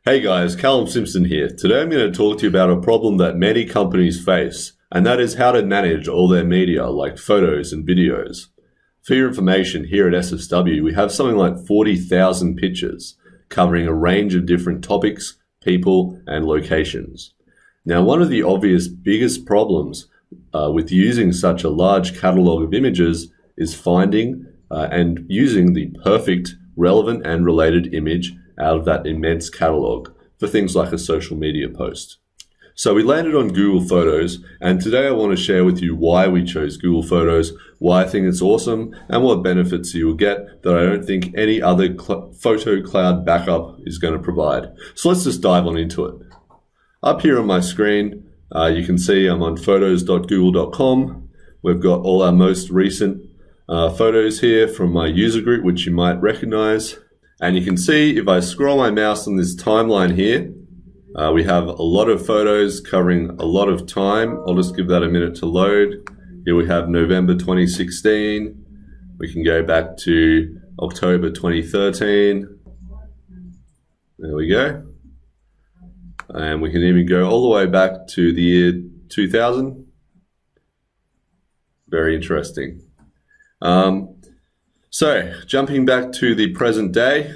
Hey guys, Callum Simpson here. Today I'm going to talk to you about a problem that many companies face, and that is how to manage all their media like photos and videos. For your information, here at SSW we have something like 40,000 pictures covering a range of different topics, people and locations. Now, one of the obvious biggest problems with using such a large catalogue of images is finding and using the perfect, relevant and related image out of that immense catalog for things like a social media post. So we landed on Google Photos, and today I want to share with you why we chose Google Photos, why I think it's awesome, and what benefits you will get that I don't think any other photo cloud backup is going to provide. So let's just dive on into it. Up here on my screen, you can see I'm on photos.google.com. We've got all our most recent photos here from my user group, which you might recognize. And you can see if I scroll my mouse on this timeline here, we have a lot of photos covering a lot of time. I'll just give that a minute to load. Here we have November 2016. We can go back to October 2013. There we go. And we can even go all the way back to the year 2000. Very interesting. So, jumping back to the present day,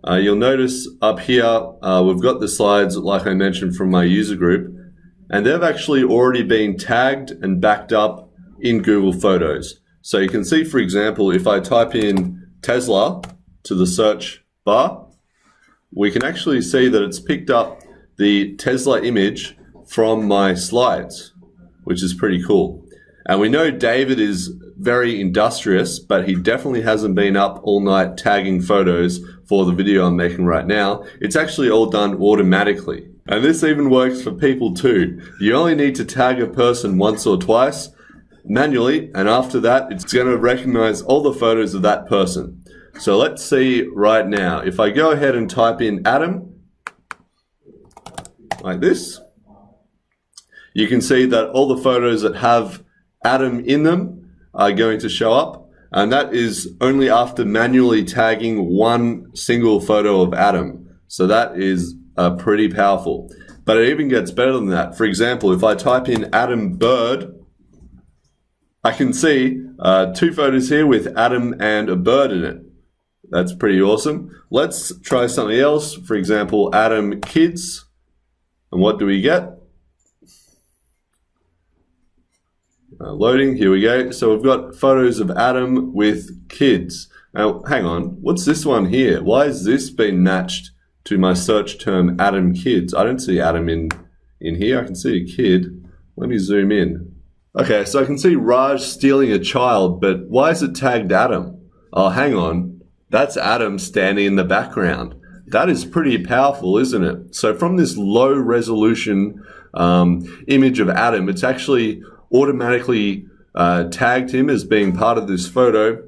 you'll notice up here we've got the slides, like I mentioned, from my user group, and they've actually already been tagged and backed up in Google Photos. So you can see, for example, if I type in Tesla to the search bar, we can actually see that it's picked up the Tesla image from my slides, which is pretty cool. And we know David is very industrious, but he definitely hasn't been up all night tagging photos for the video I'm making right now. It's actually all done automatically. And this even works for people too. You only need to tag a person once or twice manually, and after that, it's going to recognize all the photos of that person. So let's see right now. If I go ahead and type in Adam, like this, you can see that all the photos that have Adam in them are going to show up, and that is only after manually tagging one single photo of Adam. So that is pretty powerful. But it even gets better than that. For example, if I type in Adam Bird, I can see two photos here with Adam and a bird in it. That's pretty awesome. Let's try something else. For example, Adam Kids. And what do we get? Loading, here we go. So we've got photos of Adam with kids. Now, hang on, what's this one here? Why has this been matched to my search term Adam Kids? I don't see Adam in here. I can see a kid. Let me zoom in. Okay, so I can see Raj stealing a child, but why is it tagged Adam? Oh, hang on. That's Adam standing in the background. That is pretty powerful, isn't it? So from this low resolution image of Adam, it's actually automatically tagged him as being part of this photo.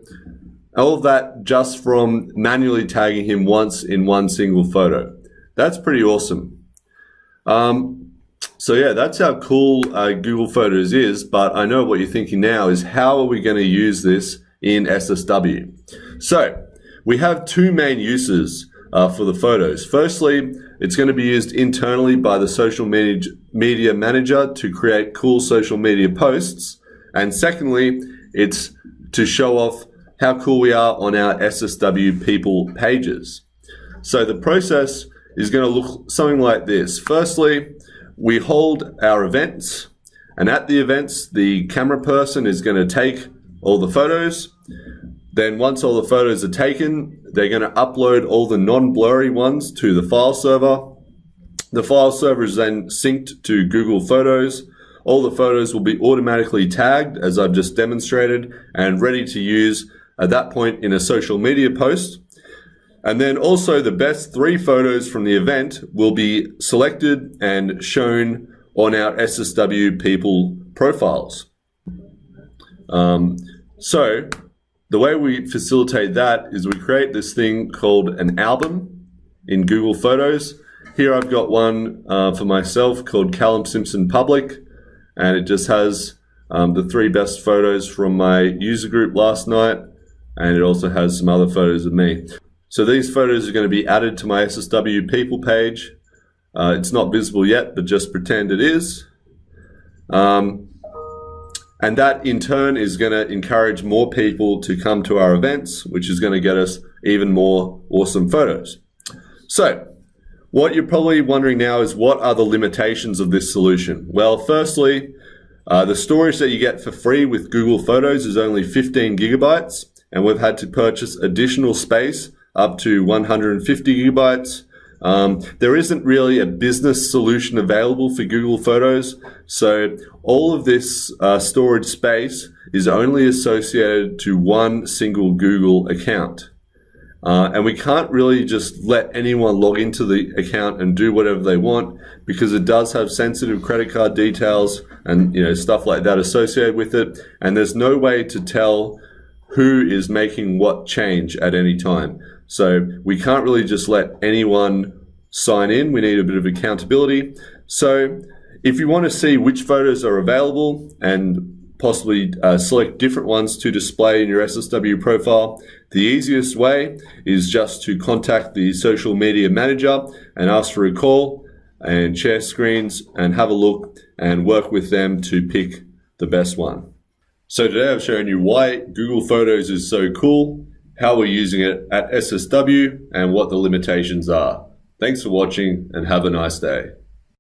All of that just from manually tagging him once in one single photo. That's pretty awesome. So yeah, that's how cool Google Photos is, but I know what you're thinking now is, how are we going to use this in SSW? So we have two main uses for the photos. Firstly, it's going to be used internally by the social media manager to create cool social media posts. And secondly, it's to show off how cool we are on our SSW people pages. So the process is going to look something like this. Firstly, we hold our events, and at the events, the camera person is going to take all the photos. Then once all the photos are taken, they're going to upload all the non-blurry ones to the file server. The file server is then synced to Google Photos. All the photos will be automatically tagged, as I've just demonstrated, and ready to use at that point in a social media post. And then also the best 3 photos from the event will be selected and shown on our SSW people profiles. So the way we facilitate that is we create this thing called an album in Google Photos. Here I've got one for myself called Callum Simpson Public, and it just has the 3 best photos from my user group last night, and it also has some other photos of me. So these photos are going to be added to my SSW people page. It's not visible yet, but just pretend it is. And that in turn is going to encourage more people to come to our events, which is going to get us even more awesome photos. So what you're probably wondering now is, what are the limitations of this solution? Well, firstly, the storage that you get for free with Google Photos is only 15 gigabytes, and we've had to purchase additional space up to 150 gigabytes. There isn't really a business solution available for Google Photos, so all of this storage space is only associated to one single Google account. And we can't really just let anyone log into the account and do whatever they want, because it does have sensitive credit card details and stuff like that associated with it, and there's no way to tell who is making what change at any time. So we can't really just let anyone sign in. We need a bit of accountability. So if you want to see which photos are available and possibly select different ones to display in your SSW profile, the easiest way is just to contact the social media manager and ask for a call and share screens and have a look and work with them to pick the best one. So today I've shown you why Google Photos is so cool, how we're using it at SSW, and what the limitations are. Thanks for watching and have a nice day.